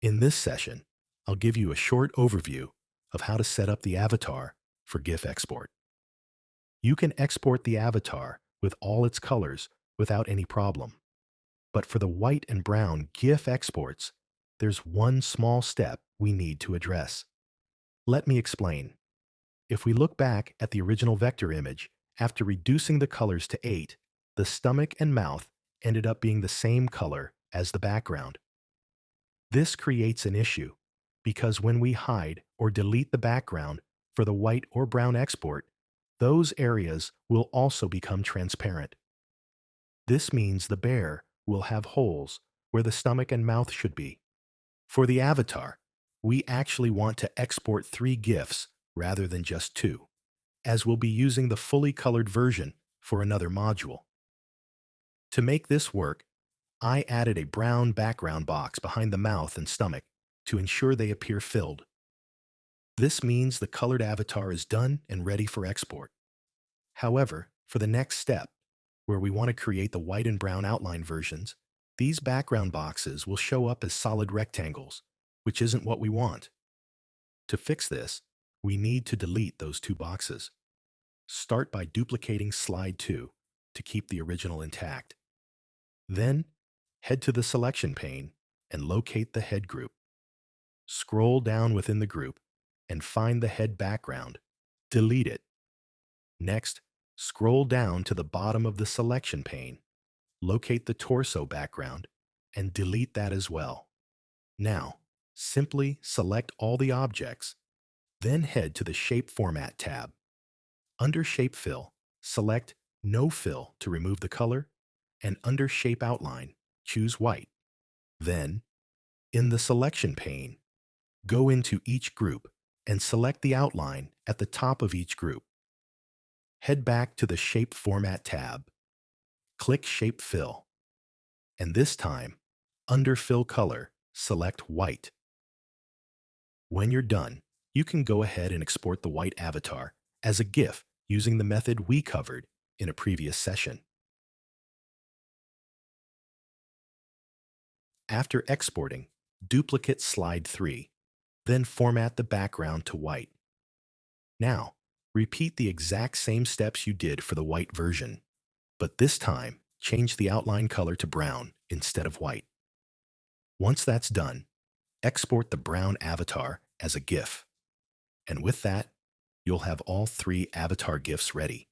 In this session, I'll give you a short overview of how to set up the avatar for GIF export. You can export the avatar with all its colors without any problem. But for the white and brown GIF exports, there's one small step we need to address. Let me explain. If we look back at the original vector image, after reducing the colors to 8, the stomach and mouth ended up being the same color as the background. This creates an issue because when we hide or delete the background for the white or brown export, those areas will also become transparent. This means the bear will have holes where the stomach and mouth should be. For the avatar, we actually want to export 3 GIFs rather than just 2, as we'll be using the fully colored version for another module. To make this work, I added a brown background box behind the mouth and stomach to ensure they appear filled. This means the colored avatar is done and ready for export. However, for the next step, where we want to create the white and brown outline versions, these background boxes will show up as solid rectangles, which isn't what we want. To fix this, we need to delete those 2 boxes. Start by duplicating slide 2 to keep the original intact. Then, head to the selection pane and locate the head group. Scroll down within the group and find the head background. Delete it. Next, scroll down to the bottom of the selection pane. Locate the torso background and delete that as well. Now, simply select all the objects, then head to the Shape Format tab. Under Shape Fill, select No Fill to remove the color, and under Shape Outline, choose white. Then, in the selection pane, go into each group and select the outline at the top of each group. Head back to the Shape Format tab. Click Shape Fill, and this time, under Fill Color, select white. When you're done, you can go ahead and export the white avatar as a GIF using the method we covered in a previous session. After exporting, duplicate slide 3, then format the background to white. Now, repeat the exact same steps you did for the white version, but this time, change the outline color to brown instead of white. Once that's done, export the brown avatar as a GIF. And with that, you'll have all 3 avatar GIFs ready.